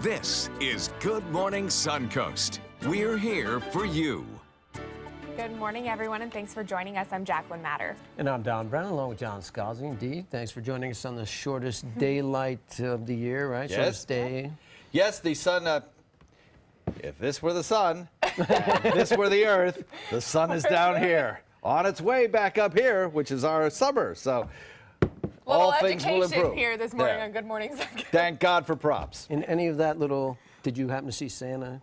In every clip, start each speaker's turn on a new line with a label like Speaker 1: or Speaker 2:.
Speaker 1: This is Good Morning Suncoast. We're here for you.
Speaker 2: Good morning, everyone, and thanks for joining us. I'm Jacqueline Matter.
Speaker 3: And I'm Don Brennan, along with John Scalzi. Indeed, thanks for joining us on the shortest daylight of the year, right?
Speaker 4: Yes.
Speaker 3: Shortest day.
Speaker 4: Yes, the sun, if this were the sun, if this were the earth, the sun is down here, on its way back up here, which is our summer. So all things will improve.
Speaker 2: Here this morning on Good Morning Suncoast.
Speaker 4: Thank God for props.
Speaker 3: In any of that little, did you happen to see Santa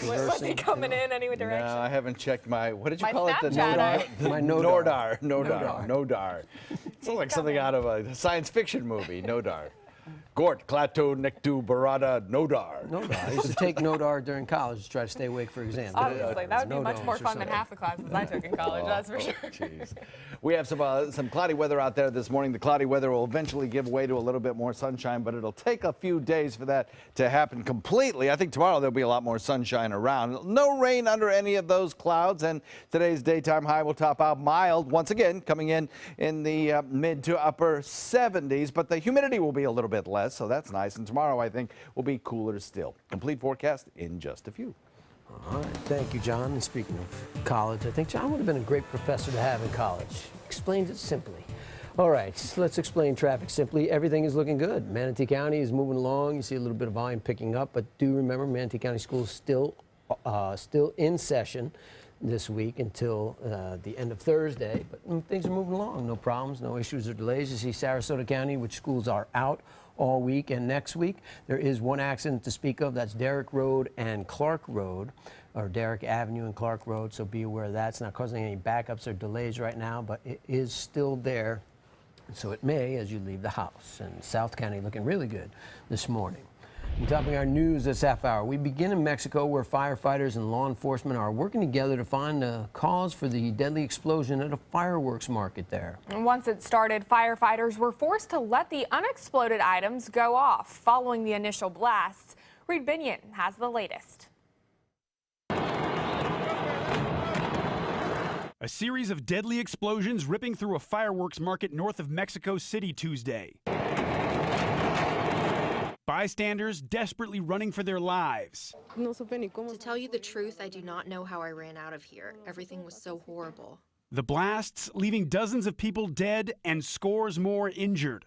Speaker 2: Was he coming in any direction?
Speaker 4: No, I haven't checked my, what did you
Speaker 2: My
Speaker 4: call it? The
Speaker 2: Snapchat.
Speaker 3: My Nodar.
Speaker 4: Nodar. Sounds like something out of a science fiction movie, Nodar. Gort, Klato, Nektu, Barada, Nodar.
Speaker 3: Nodar. I used to take Nodar during college to try to stay awake for exams.
Speaker 2: Obviously, that would be much
Speaker 3: Nodars
Speaker 2: more
Speaker 3: or
Speaker 2: fun than
Speaker 3: something.
Speaker 2: half the classes I took in college, that's for sure.
Speaker 4: Jeez. We have some cloudy weather out there this morning. The cloudy weather will eventually give way to a little bit more sunshine, but it'll take a few days for that to happen completely. I think tomorrow there'll be a lot more sunshine around. No rain under any of those clouds, and today's daytime high will top out mild once again, coming in the mid to upper 70s, but the humidity will be a little bit less, so that's nice. And tomorrow, I think, will be cooler still. Complete forecast in just a few.
Speaker 3: All right, thank you, John. And speaking of college, I think John would have been a great professor to have in college. Explains it simply. All right, so let's explain traffic simply. Everything is looking good. Manatee County is moving along. You see a little bit of volume picking up, but do remember Manatee County Schools still in session this week until the end of Thursday, but things are moving along. No problems, no issues or delays. You see Sarasota County, which schools are out all week and next week. There is one accident to speak of. That's Derrick Road and Clark Road, or Derrick Avenue and Clark Road, so be aware of that. It's not causing any backups or delays right now, but it is still there, so it may as you leave the house. And South County looking really good this morning. And topping our news this half hour, we begin in Mexico, where firefighters and law enforcement are working together to find a cause for the deadly explosion at a fireworks market there.
Speaker 2: And once it started, firefighters were forced to let the unexploded items go off following the initial blasts. Reed Binion has the latest.
Speaker 5: A series of deadly explosions ripping through a fireworks market north of Mexico City Tuesday. Bystanders desperately running for their lives.
Speaker 6: To tell you the truth, I do not know how I ran out of here. Everything was so horrible.
Speaker 5: The blasts leaving dozens of people dead and scores more injured.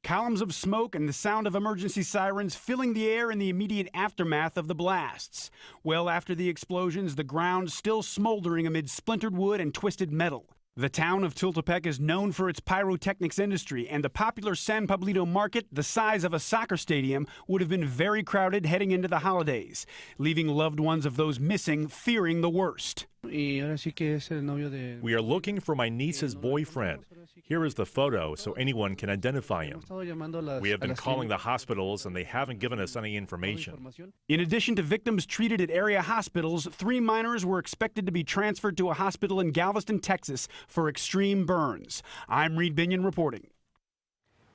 Speaker 5: Columns of smoke and the sound of emergency sirens filling the air in the immediate aftermath of the blasts. Well after the explosions, the ground still smoldering amid splintered wood and twisted metal. The town of Tultepec is known for its pyrotechnics industry, and the popular San Pablito market, the size of a soccer stadium, would have been very crowded heading into the holidays, leaving loved ones of those missing fearing the worst.
Speaker 7: We are looking for my niece's boyfriend. Here is the photo so anyone can identify him. We have been calling the hospitals and they haven't given us any information.
Speaker 5: In addition to victims treated at area hospitals, 3 minors were expected to be transferred to a hospital in Galveston, Texas for extreme burns. I'm Reed Binion reporting.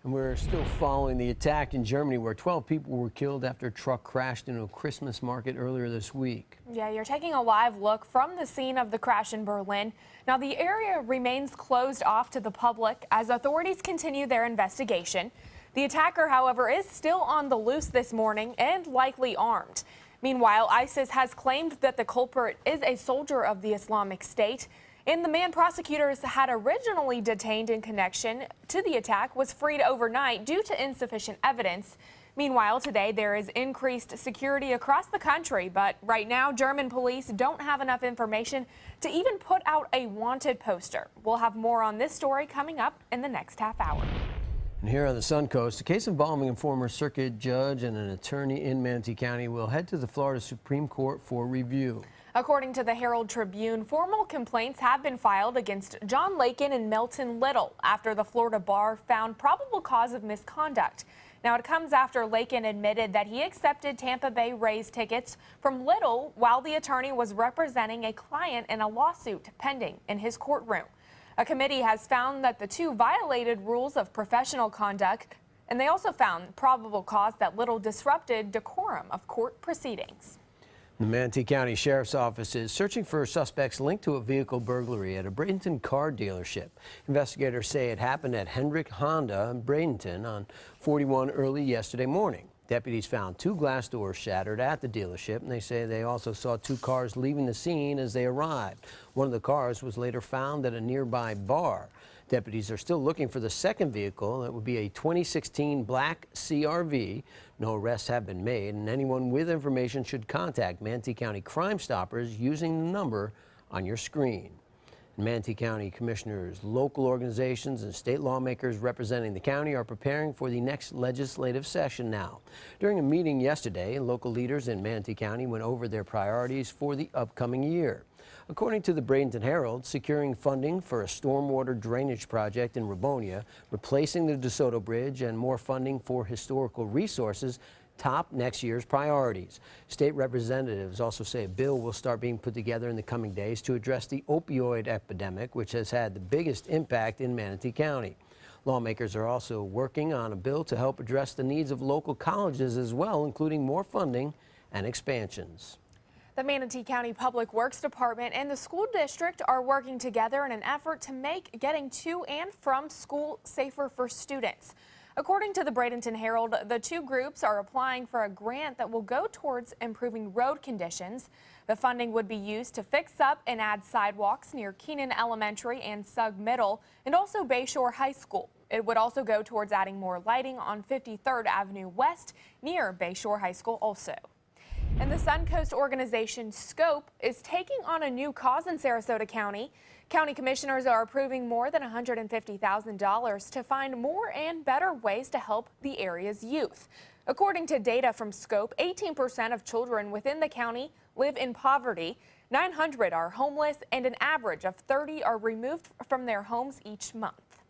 Speaker 3: And we're still following the attack in Germany, where 12 people were killed after a truck crashed into a Christmas market earlier this week.
Speaker 2: Yeah, you're taking a live look from the scene of the crash in Berlin. Now, the area remains closed off to the public as authorities continue their investigation. The attacker, however, is still on the loose this morning and likely armed. Meanwhile, ISIS has claimed that the culprit is a soldier of the Islamic State. And the man prosecutors had originally detained in connection to the attack was freed overnight due to insufficient evidence. Meanwhile, today there is increased security across the country, but right now German police don't have enough information to even put out a wanted poster. We'll have more on this story coming up in the next half hour.
Speaker 3: And here on the Suncoast, a case involving a former circuit judge and an attorney in Manatee County will head to the Florida Supreme Court for review.
Speaker 2: According to the Herald Tribune, formal complaints have been filed against John Lakin and Melton Little after the Florida bar found probable cause of misconduct. Now, it comes after Lakin admitted that he accepted Tampa Bay Rays tickets from Little while the attorney was representing a client in a lawsuit pending in his courtroom. A committee has found that the two violated rules of professional conduct, and they also found probable cause that Little disrupted decorum of court proceedings.
Speaker 3: The Manatee County Sheriff's Office is searching for suspects linked to a vehicle burglary at a Bradenton car dealership. Investigators say it happened at Hendrick Honda in Bradenton on 41 early yesterday morning. Deputies found 2 glass doors shattered at the dealership, and they say they also saw 2 cars leaving the scene as they arrived. One of the cars was later found at a nearby bar. Deputies are still looking for the second vehicle. That would be a 2016 black CRV. No arrests have been made, and anyone with information should contact Manatee County Crime Stoppers using the number on your screen. Manatee County commissioners, local organizations, and state lawmakers representing the county are preparing for the next legislative session now. During a meeting yesterday, local leaders in Manatee County went over their priorities for the upcoming year. According to the Bradenton Herald, securing funding for a stormwater drainage project in Ribonia, replacing the DeSoto Bridge, and more funding for historical resources top next year's priorities. State representatives also say a bill will start being put together in the coming days to address the opioid epidemic, which has had the biggest impact in Manatee County. Lawmakers are also working on a bill to help address the needs of local colleges as well, including more funding and expansions.
Speaker 2: The Manatee County Public Works Department and the school district are working together in an effort to make getting to and from school safer for students. According to the Bradenton Herald, the 2 groups are applying for a grant that will go towards improving road conditions. The funding would be used to fix up and add sidewalks near Keenan Elementary and Sugg Middle, and also Bayshore High School. It would also go towards adding more lighting on 53rd Avenue West near Bayshore High School also. And the Suncoast organization Scope is taking on a new cause in Sarasota County. County commissioners are approving more than $150,000 to find more and better ways to help the area's youth. According to data from Scope, 18% of children within the county live in poverty, 900 are homeless, and an average of 30 are removed from their homes each month.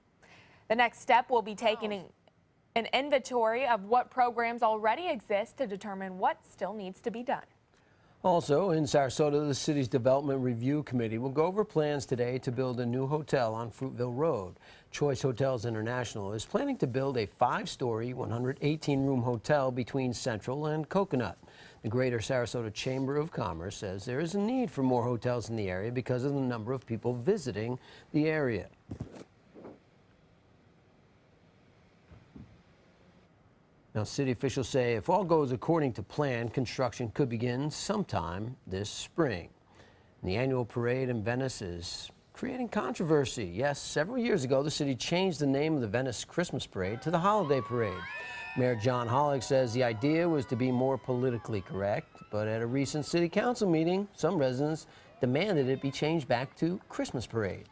Speaker 2: The next step will be taking an inventory of what programs already exist to determine what still needs to be done.
Speaker 3: Also in Sarasota, the city's Development Review Committee will go over plans today to build a new hotel on Fruitville Road. Choice Hotels International is planning to build a 5-story, 118-room hotel between Central and Coconut. The Greater Sarasota Chamber of Commerce says there is a need for more hotels in the area because of the number of people visiting the area. Now, city officials say if all goes according to plan, construction could begin sometime this spring. And the annual parade in Venice is creating controversy. Yes, several years ago, the city changed the name of the Venice Christmas Parade to the Holiday Parade. Mayor John Hollick says the idea was to be more politically correct, but at a recent city council meeting, some residents demanded it be changed back to Christmas Parade.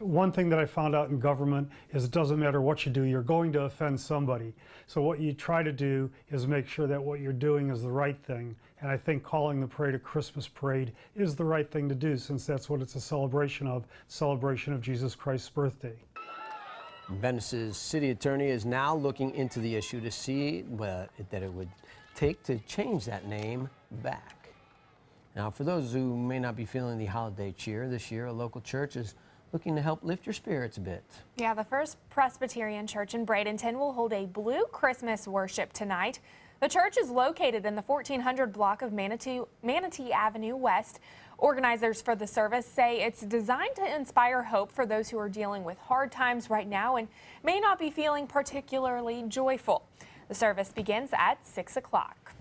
Speaker 8: One thing that I found out in government is it doesn't matter what you do, you're going to offend somebody. So what you try to do is make sure that what you're doing is the right thing. And I think calling the parade a Christmas parade is the right thing to do, since that's what it's a celebration of Jesus Christ's birthday.
Speaker 3: Venice's city attorney is now looking into the issue to see that it would take to change that name back. Now, for those who may not be feeling the holiday cheer this year, a local church is looking to help lift your spirits a bit. Yeah, the First Presbyterian Church in Bradenton will hold a Blue Christmas worship tonight. The church is located in the 1400 block of Manatee Avenue West. Organizers for the service say it's designed to inspire hope for those who are dealing with hard times right now and may not be feeling particularly joyful. The service begins at 6 o'clock.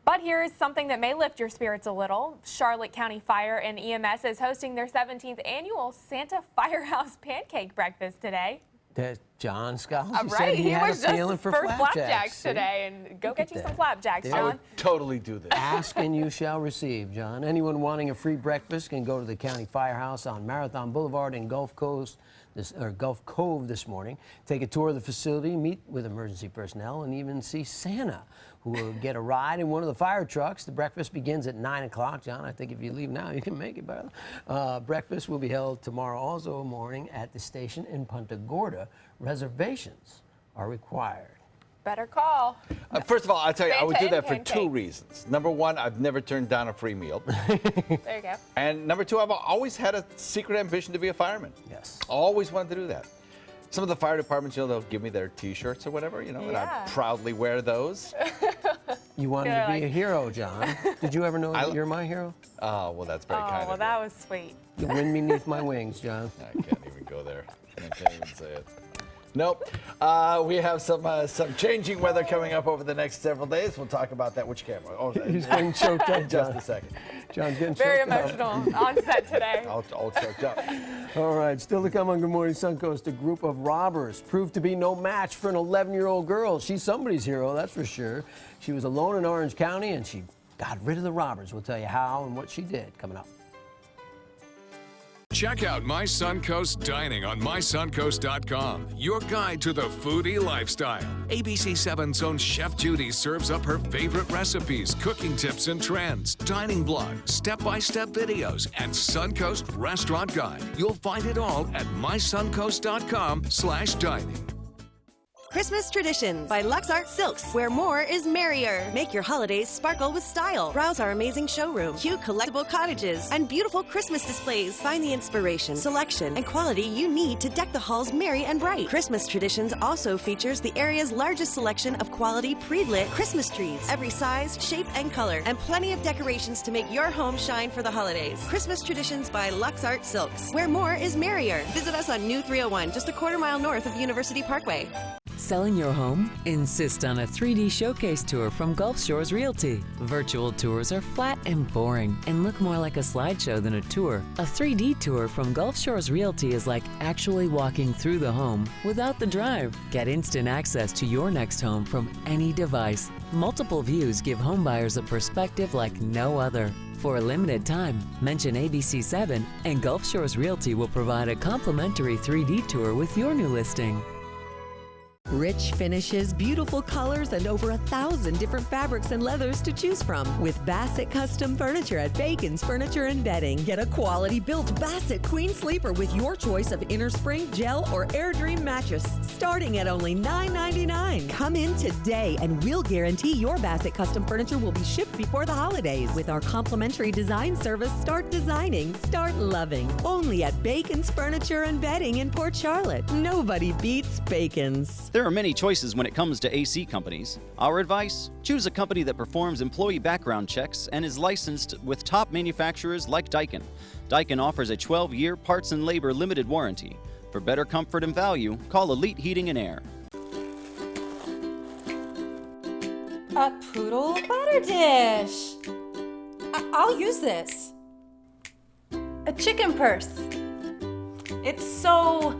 Speaker 3: But here's something that may lift your spirits a little. Charlotte County Fire and EMS is hosting their 17th annual Santa Firehouse Pancake Breakfast today. That John Scott
Speaker 2: right, he was just for flapjacks today, and go get you some flapjacks, John.
Speaker 4: I would totally do this.
Speaker 3: Ask and you shall receive, John. Anyone wanting a free breakfast can go to the County Firehouse on Marathon Boulevard in Gulf Cove this morning. Take a tour of the facility, meet with emergency personnel, and even see Santa, who will get a ride in one of the fire trucks. The breakfast begins at 9 o'clock, John. I think if you leave now, you can make it, brother. Breakfast will be held tomorrow also morning at the station in Punta Gorda. Reservations are required.
Speaker 2: Better call.
Speaker 4: First of all, I'll tell you, I would do that for
Speaker 2: pancakes.
Speaker 4: 2 reasons. Number one, I've never turned down a free meal.
Speaker 2: There you go.
Speaker 4: And number two, I've always had a secret ambition to be a fireman.
Speaker 3: Yes.
Speaker 4: Always wanted to do that. Some of the fire departments, they'll give me their T-shirts or whatever, and I proudly wear those.
Speaker 3: You wanted to be a hero, John. Did you ever know that you're my hero?
Speaker 4: Oh, well, that's very kind of you.
Speaker 2: Well, that was sweet.
Speaker 3: The wind beneath my wings, John.
Speaker 4: I can't even go there. I can't even say it. Nope. We have some changing weather coming up over the next several days. We'll talk about that. Which camera? Oh,
Speaker 3: he's getting choked up, John.
Speaker 4: Just a second.
Speaker 3: John's getting
Speaker 2: Very
Speaker 3: choked
Speaker 2: emotional on set today.
Speaker 4: All choked up.
Speaker 3: All right, still to come on Good Morning Suncoast, a group of robbers proved to be no match for an 11-year-old girl. She's somebody's hero, that's for sure. She was alone in Orange County, and she got rid of the robbers. We'll tell you how and what she did coming up.
Speaker 1: Check out My Suncoast Dining on mysuncoast.com, your guide to the foodie lifestyle. ABC7's own Chef Judy serves up her favorite recipes, cooking tips and trends, dining blogs, step-by-step videos, and Suncoast Restaurant Guide. You'll find it all at mysuncoast.com/dining.
Speaker 9: Christmas Traditions by Lux Art Silks, where more is merrier. Make your holidays sparkle with style. Browse our amazing showroom, cute collectible cottages, and beautiful Christmas displays. Find the inspiration, selection, and quality you need to deck the halls merry and bright. Christmas Traditions also features the area's largest selection of quality pre-lit Christmas trees, every size, shape, and color, and plenty of decorations to make your home shine for the holidays. Christmas Traditions by Lux Art Silks, where more is merrier. Visit us on New 301, just a quarter-mile north of University Parkway.
Speaker 10: Selling your home? Insist on a 3D showcase tour from Gulf Shores Realty. Virtual tours are flat and boring and look more like a slideshow than a tour. A 3D tour from Gulf Shores Realty is like actually walking through the home without the drive. Get instant access to your next home from any device. Multiple views give homebuyers a perspective like no other. For a limited time, mention ABC7 and Gulf Shores Realty will provide a complimentary 3D tour with your new listing.
Speaker 11: Rich finishes, beautiful colors, and over 1,000 different fabrics and leathers to choose from. With Bassett Custom Furniture at Bacon's Furniture and Bedding. Get a quality-built Bassett Queen Sleeper with your choice of inner spring, gel, or Air Dream mattress, starting at only $9.99. Come in today, and we'll guarantee your Bassett Custom Furniture will be shipped before the holidays. With our complimentary design service, start designing, start loving. Only at Bacon's Furniture and Bedding in Port Charlotte. Nobody beats Bacon's.
Speaker 12: There are many choices when it comes to AC companies. Our advice? Choose a company that performs employee background checks and is licensed with top manufacturers like Daikin. Daikin offers a 12-year parts and labor limited warranty. For better comfort and value, call Elite Heating and Air.
Speaker 13: A poodle butter dish. I'll use this. A chicken purse. It's so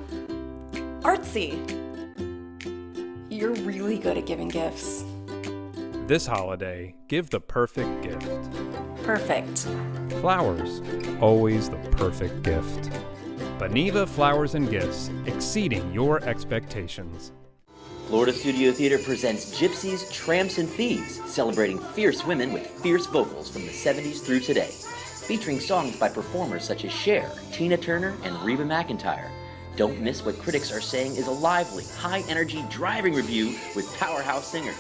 Speaker 13: artsy. You're really good at giving gifts.
Speaker 14: This holiday, give the perfect gift.
Speaker 13: Perfect.
Speaker 14: Flowers, always the perfect gift. Beniva Flowers and Gifts, exceeding your expectations.
Speaker 15: Florida Studio Theater presents Gypsies, Tramps, and Thieves, celebrating fierce women with fierce vocals from the 70s through today. Featuring songs by performers such as Cher, Tina Turner, and Reba McEntire. Don't miss what critics are saying is a lively, high-energy driving review with powerhouse singers.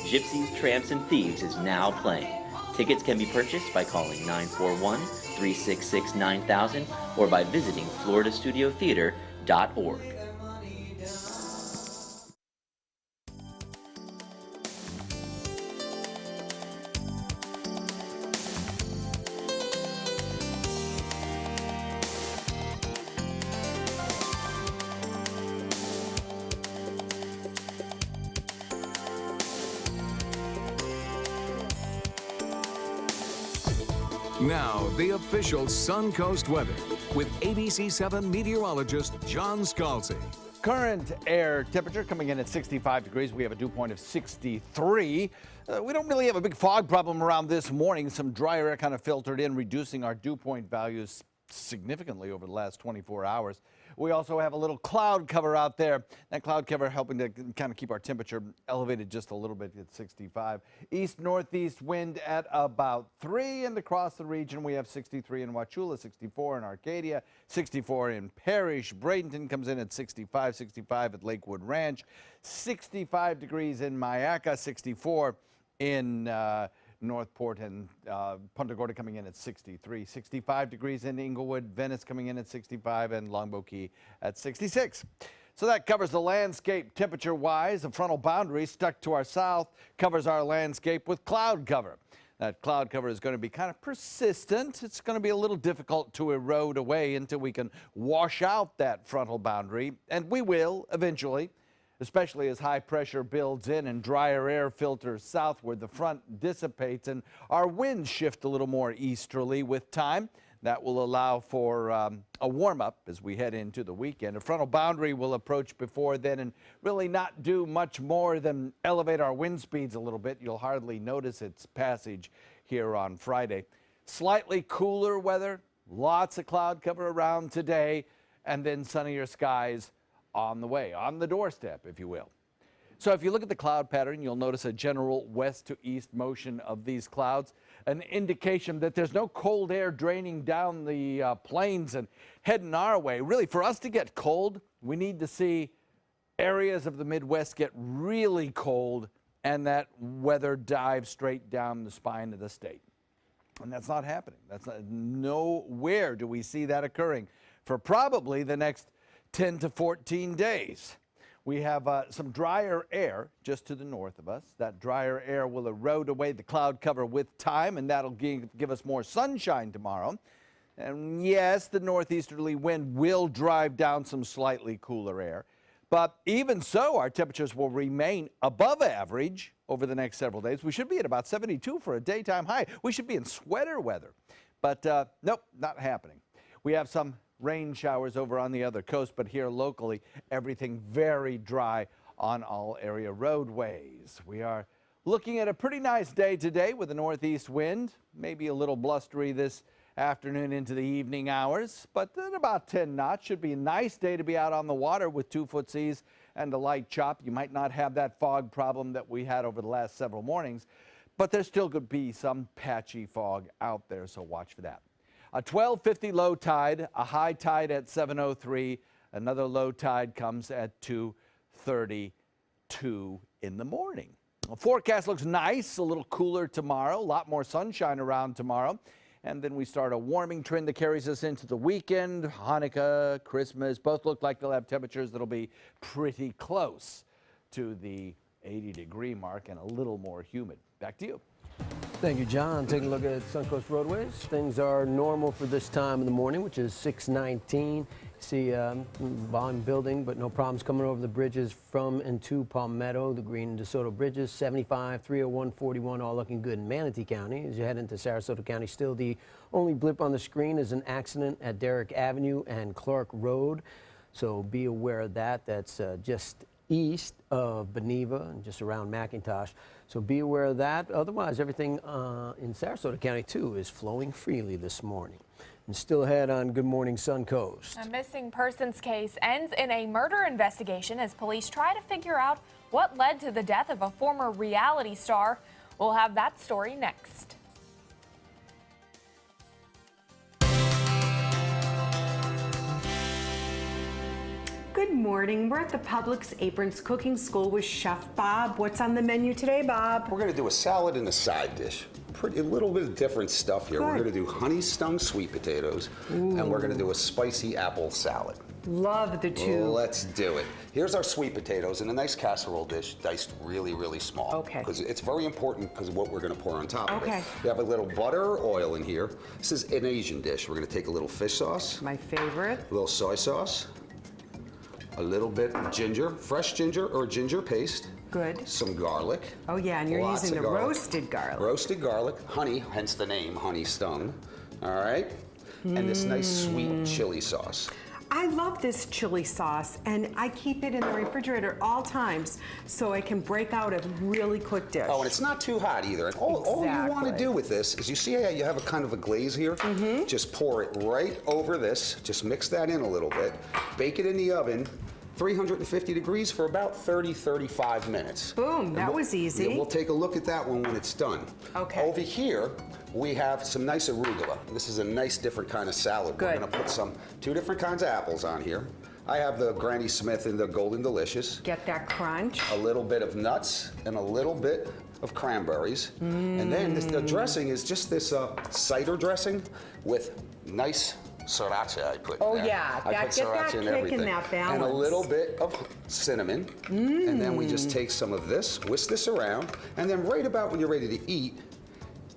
Speaker 15: Gypsies, Tramps, and Thieves is now playing. Tickets can be purchased by calling 941-366-9000 or by visiting floridastudiotheater.org.
Speaker 1: Now, the official Suncoast weather with ABC7 meteorologist John Scalzi.
Speaker 4: Current air temperature coming in at 65 degrees. We have a dew point of 63. We don't really have a big fog problem around this morning. Some dry air kind of filtered in, reducing our dew point values significantly over the last 24 hours. We also have a little cloud cover out there. That cloud cover helping to kind of keep our temperature elevated just a little bit at 65. East-northeast wind at about 3, and across the region we have 63 in Wauchula, 64 in Arcadia, 64 in Parrish. Bradenton comes in at 65, 65 at Lakewood Ranch, 65 degrees in Mayaca, 64 in Northport, and Punta Gorda coming in at 63. 65 degrees in Inglewood, Venice coming in at 65, and Longboat Key at 66. So that covers the landscape temperature-wise. A frontal boundary stuck to our south covers our landscape with cloud cover. That cloud cover is going to be kind of persistent. It's going to be a little difficult to erode away until we can wash out that frontal boundary, and we will eventually, especially as high pressure builds in and drier air filters southward. The front dissipates and our winds shift a little more easterly with time. That will allow for a warm-up as we head into the weekend. A frontal boundary will approach before then and really not do much more than elevate our wind speeds a little bit. You'll hardly notice its passage here on Friday. Slightly cooler weather, lots of cloud cover around today, and then sunnier skies on the way, on the doorstep, if you will. So if you look at the cloud pattern, you'll notice a general west to east motion of these clouds, an indication that there's no cold air draining down the plains and heading our way. Really, for us to get cold, we need to see areas of the Midwest get really cold and that weather dive straight down the spine of the state. And that's not happening. Nowhere do we see that occurring for probably the next 10 to 14 days. We have some drier air just to the north of us. That drier air will erode away the cloud cover with time, and that'll give us more sunshine tomorrow. And yes, the northeasterly wind will drive down some slightly cooler air. But even so, our temperatures will remain above average over the next several days. We should be at about 72 for a daytime high. We should be in sweater weather. But nope, not happening. We have some rain showers over on the other coast, but here locally, everything very dry on all area roadways. We are looking at a pretty nice day today with a northeast wind, maybe a little blustery this afternoon into the evening hours, but at about 10 knots. Should be a nice day to be out on the water with 2-foot seas and a light chop. You might not have that fog problem that we had over the last several mornings, but there still could be some patchy fog out there, so watch for that. A 12:50 low tide, a high tide at 7:03. Another low tide comes at 2:32 in the morning. The forecast looks nice, a little cooler tomorrow, a lot more sunshine around tomorrow. And then we start a warming trend that carries us into the weekend. Hanukkah, Christmas, both look like they'll have temperatures that'll be pretty close to the 80-degree mark and a little more humid. Back to you.
Speaker 3: Thank you, John. Taking a look at Suncoast roadways. Things are normal for this time in the morning, which is 6:19. See volume building, but no problems coming over the bridges from and to Palmetto. The Green and DeSoto bridges, 75, 301, 41, all looking good in Manatee County. As you head into Sarasota County, still the only blip on the screen is an accident at Derrick Avenue and Clark Road. So be aware of that. That's just east of Beneva and just around McIntosh. So be aware of that. Otherwise, everything in Sarasota County, too, is flowing freely this morning. And still ahead on Good Morning Suncoast.
Speaker 2: A missing persons case ends in a murder investigation as police try to figure out what led to the death of a former reality star. We'll have that story next.
Speaker 16: Good morning. We're at the Publix Aprons Cooking School with Chef Bob. What's on the menu today, Bob?
Speaker 17: We're going to do a salad and a side dish. A little bit of different stuff here.
Speaker 16: Good.
Speaker 17: We're going to do honey stung sweet potatoes, and we're going to do a spicy apple salad.
Speaker 16: Love the two.
Speaker 17: Let's do it. Here's our sweet potatoes in a nice casserole dish, diced really, really small.
Speaker 16: Okay.
Speaker 17: Because it's very important because of what we're going to pour on top of it.
Speaker 16: Okay.
Speaker 17: We have a little butter or oil in here. This is an Asian dish. We're going to take a little fish sauce.
Speaker 16: My favorite.
Speaker 17: A little soy sauce. A little bit of ginger, fresh ginger or ginger paste.
Speaker 16: Good.
Speaker 17: Some garlic.
Speaker 16: Oh yeah, and you're using the roasted garlic.
Speaker 17: Roasted garlic, honey, hence the name, honey stung. All right? And this nice sweet chili sauce.
Speaker 16: I love this chili sauce, and I keep it in the refrigerator all times so I can break out a really quick dish.
Speaker 17: Oh, and it's not too hot either. And all you want to do with this is, you see how you have a kind of a glaze here? Just pour it right over this. Just mix that in a little bit. Bake it in the oven. 350 degrees for about 30-35 minutes.
Speaker 16: Boom, that was easy.
Speaker 17: Yeah, we'll take a look at that one when it's done.
Speaker 16: Okay.
Speaker 17: Over here, we have some nice arugula. This is a nice different kind of salad.
Speaker 16: Good.
Speaker 17: We're gonna put two different kinds of apples on here. I have the Granny Smith and the Golden Delicious.
Speaker 16: Get that crunch.
Speaker 17: A little bit of nuts and a little bit of cranberries. And then the dressing is just this cider dressing with nice sriracha I put in
Speaker 16: Oh,
Speaker 17: there.
Speaker 16: yeah,
Speaker 17: I
Speaker 16: that-
Speaker 17: put
Speaker 16: get that
Speaker 17: sriracha in
Speaker 16: kick in
Speaker 17: everything.
Speaker 16: that
Speaker 17: And a
Speaker 16: balance.
Speaker 17: little bit of cinnamon. And then we just take some of this, whisk this around, and then right about when you're ready to eat,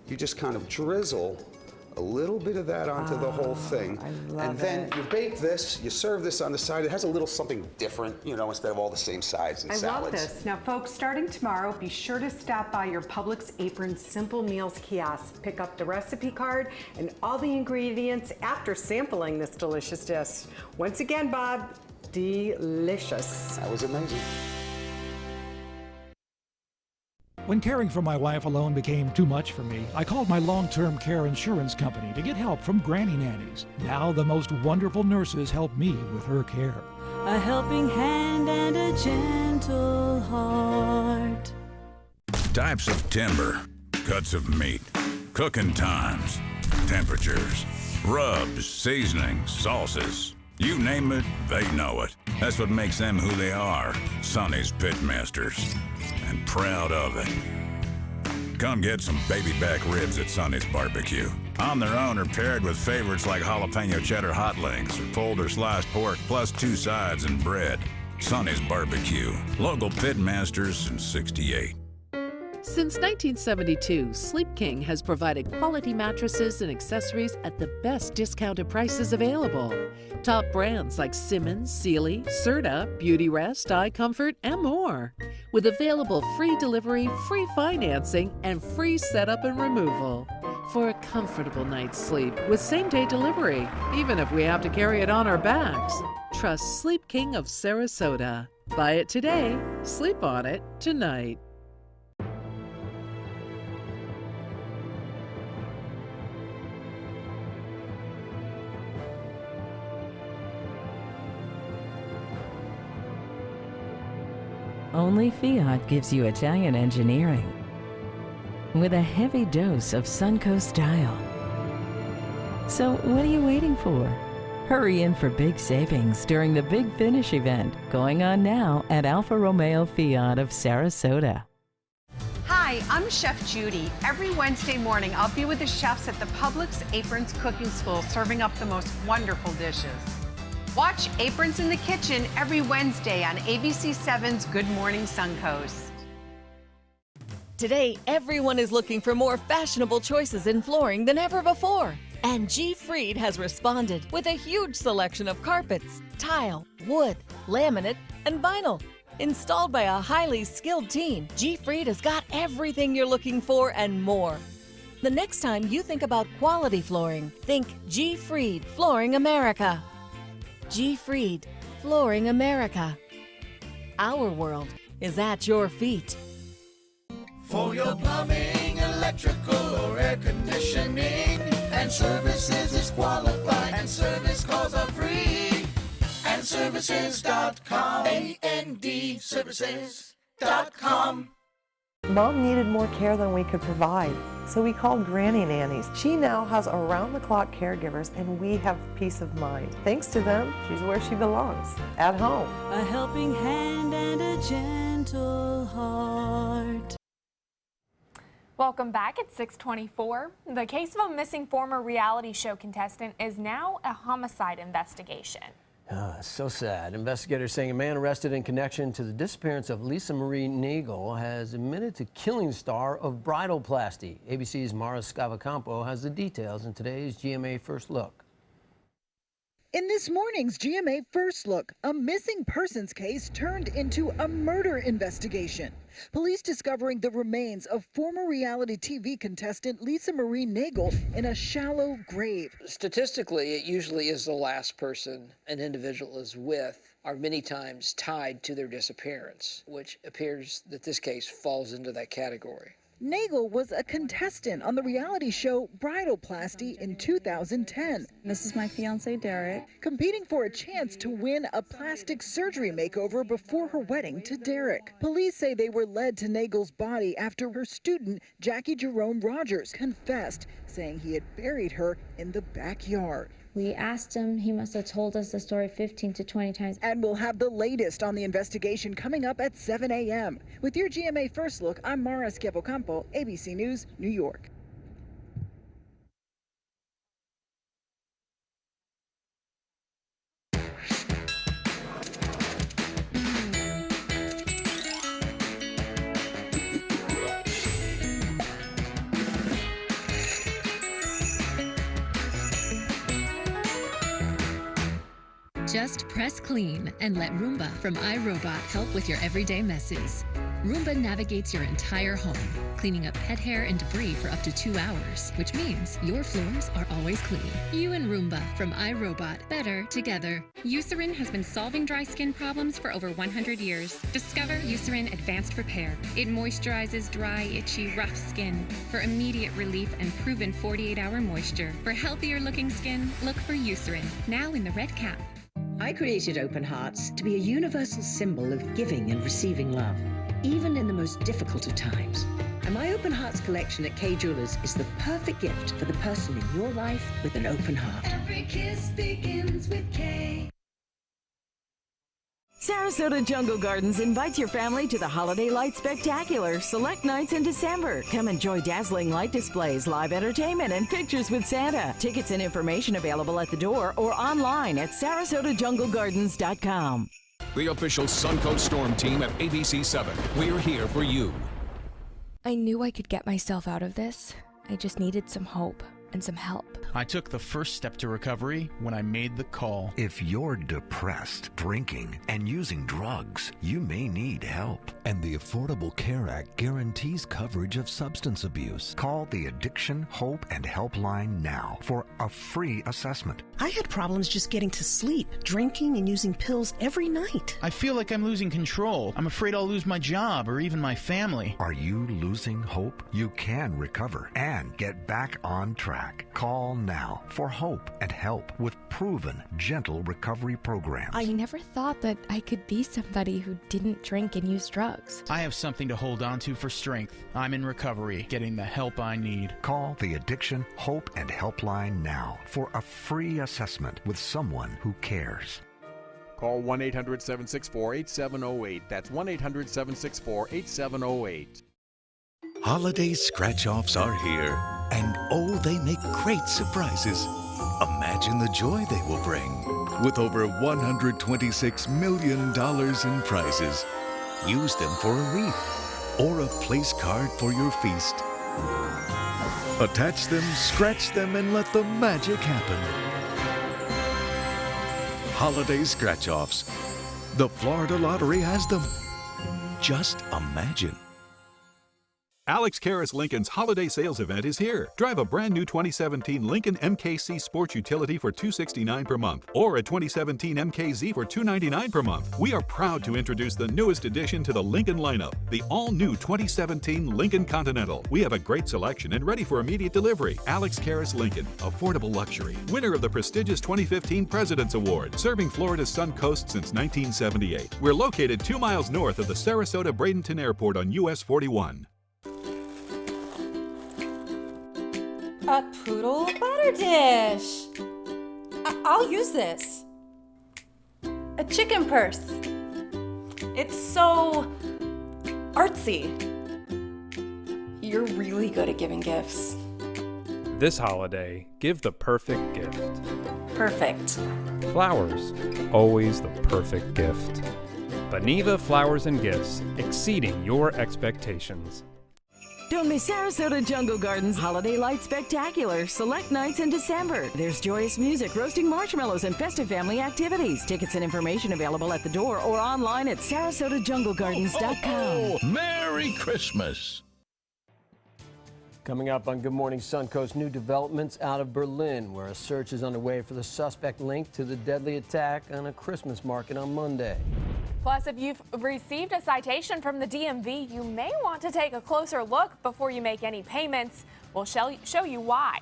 Speaker 17: you just kind of drizzle a little bit of that onto the whole thing. And then you bake this, you serve this on the side. It has a little something different, you know, instead of all the same sides and
Speaker 16: I
Speaker 17: salads.
Speaker 16: love this. Now, folks, starting tomorrow, be sure to stop by your Publix Apron Simple Meals kiosk. Pick up the recipe card and all the ingredients after sampling this delicious dish. Once again, Bob, delicious.
Speaker 17: That was amazing.
Speaker 18: When caring for my wife alone became too much for me, I called my long-term care insurance company to get help from granny nannies. Now the most wonderful nurses help me with her care.
Speaker 19: A helping hand and a gentle heart.
Speaker 20: Types of timber, cuts of meat, cooking times, temperatures, rubs, seasonings, sauces. You name it, they know it. That's what makes them who they are, Sonny's Pitmasters. And proud of it. Come get some baby back ribs at Sonny's Barbecue. On their own or paired with favorites like jalapeno cheddar hot links or pulled or sliced pork plus 2 sides and bread. Sonny's Barbecue. Local Pitmasters since '68.
Speaker 21: Since 1972, Sleep King has provided quality mattresses and accessories at the best discounted prices available. Top brands like Simmons, Sealy, Serta, Beautyrest, iComfort, and more. With available free delivery, free financing, and free setup and removal. For a comfortable night's sleep with same-day delivery, even if we have to carry it on our backs. Trust Sleep King of Sarasota. Buy it today, sleep on it tonight.
Speaker 22: Only Fiat gives you Italian engineering with a heavy dose of Suncoast style. So what are you waiting for? Hurry in for big savings during the Big Finish event going on now at Alfa Romeo Fiat of Sarasota.
Speaker 16: Hi, I'm Chef Judy. Every Wednesday morning, I'll be with the chefs at the Publix Aprons Cooking School serving up the most wonderful dishes. Watch Aprons in the Kitchen every Wednesday on ABC7's Good Morning Suncoast.
Speaker 23: Today, everyone is looking for more fashionable choices in flooring than ever before. And G. Fried has responded with a huge selection of carpets, tile, wood, laminate, and vinyl. Installed by a highly skilled team, G. Fried has got everything you're looking for and more. The next time you think about quality flooring, think G. Fried Flooring America. G. Fried, Flooring America. Our world is at your feet.
Speaker 24: For your plumbing, electrical, or air conditioning, and services is qualified, and service calls are free. And services.com, A-N-D, services.com.
Speaker 25: Mom needed more care than we could provide, so we called Granny Nannies. She now has around-the-clock caregivers, and we have peace of mind. Thanks to them, she's where she belongs, at home.
Speaker 19: A helping hand and a gentle heart.
Speaker 2: Welcome back at 6:24. The case of a missing former reality show contestant is now a homicide investigation.
Speaker 3: So sad. Investigators saying a man arrested in connection to the disappearance of Lisa Marie Nagel has admitted to killing star of bridalplasty. ABC's Mara Scavacampo has the details in today's GMA First Look.
Speaker 26: In this morning's GMA First Look, a missing persons case turned into a murder investigation. Police discovering the remains of former reality TV contestant Lisa Marie Nagel in a shallow grave.
Speaker 27: Statistically, it usually is the last person an individual is with are many times tied to their disappearance, which appears that this case falls into that category.
Speaker 26: Nagel was a contestant on the reality show Bridalplasty in 2010.
Speaker 28: This is my fiance, Derek.
Speaker 26: Competing for a chance to win a plastic surgery makeover before her wedding to Derek. Police say they were led to Nagel's body after her student, Jackie Jerome Rogers, confessed, saying he had buried her in the backyard.
Speaker 28: We asked him, he must have told us the story 15 to 20 times.
Speaker 26: And we'll have the latest on the investigation coming up at 7 a.m. With your GMA First Look, I'm Mara Scavacampo, ABC News, New York.
Speaker 5: Just press clean and let Roomba from iRobot help with your everyday messes. Roomba navigates your entire home, cleaning up pet hair and debris for up to 2 hours, which means your floors are always clean. You and Roomba from iRobot, better together. Eucerin has been solving dry skin problems for over 100 years. Discover Eucerin Advanced Repair. It moisturizes dry, itchy, rough skin for immediate relief and proven 48-hour moisture. For healthier looking skin, look for Eucerin, now in the red cap.
Speaker 6: I created Open Hearts to be a universal symbol of giving and receiving love, even in the most difficult of times. And my Open Hearts collection at Kay Jewelers is the perfect gift for the person in your life with an open heart.
Speaker 19: Every kiss begins with K.
Speaker 22: Sarasota Jungle Gardens invites your family to the Holiday Light Spectacular select nights in December. Come enjoy dazzling light displays, live entertainment, and pictures with Santa. Tickets and information available at the door or online at sarasotajunglegardens.com.
Speaker 1: The official Suncoast Storm team at ABC7. We're here for you.
Speaker 7: I knew I could get myself out of this. I just needed some hope and some help.
Speaker 8: I took the first step to recovery when I made the call.
Speaker 9: If you're depressed, drinking, and using drugs, you may need help.
Speaker 10: And the Affordable Care Act guarantees coverage of substance abuse.
Speaker 9: Call the Addiction, Hope, and Helpline now for a free assessment.
Speaker 11: I had problems just getting to sleep, drinking and using pills every night.
Speaker 8: I feel like I'm losing control. I'm afraid I'll lose my job or even my family.
Speaker 9: Are you losing hope? You can recover and get back on track. Call now for hope and help with proven, gentle recovery programs.
Speaker 7: I never thought that I could be somebody who didn't drink and use drugs.
Speaker 8: I have something to hold on to for strength. I'm in recovery, getting the help I need.
Speaker 9: Call the Addiction, Hope, and Helpline now for a free assessment with someone who cares.
Speaker 12: Call 1-800-764-8708. That's 1-800-764-8708.
Speaker 29: Holiday scratch-offs are here, and oh, they make great surprises. Imagine the joy they will bring. With over $126 million in prizes, use them for a wreath or a place card for your feast. Attach them, scratch them, and let the magic happen. Holiday scratch-offs. The Florida Lottery has them. Just imagine.
Speaker 30: Alex Karras Lincoln's holiday sales event is here. Drive a brand new 2017 Lincoln MKC Sports Utility for $269 per month, or a 2017 MKZ for $299 per month. We are proud to introduce the newest addition to the Lincoln lineup, the all-new 2017 Lincoln Continental. We have a great selection and ready for immediate delivery. Alex Karras Lincoln, affordable luxury, winner of the prestigious 2015 President's Award, serving Florida's Suncoast since 1978. We're located 2 miles north of the Sarasota-Bradenton Airport on US 41.
Speaker 13: A poodle butter dish. I'll use this. A chicken purse. It's so artsy. You're really good at giving gifts.
Speaker 14: This holiday, give the perfect gift.
Speaker 13: Perfect.
Speaker 14: Flowers, always the perfect gift. Beniva Flowers and Gifts, exceeding your expectations.
Speaker 22: Don't miss Sarasota Jungle Gardens Holiday Light Spectacular select nights in December. There's joyous music, roasting marshmallows, and festive family activities. Tickets and information available at the door or online at sarasotajunglegardens.com.
Speaker 29: Merry Christmas!
Speaker 3: Coming up on Good Morning Suncoast, new developments out of Berlin, where a search is underway for the suspect linked to the deadly attack on a Christmas market on Monday.
Speaker 2: Plus, if you've received a citation from the DMV, you may want to take a closer look before you make any payments. We'll show you why.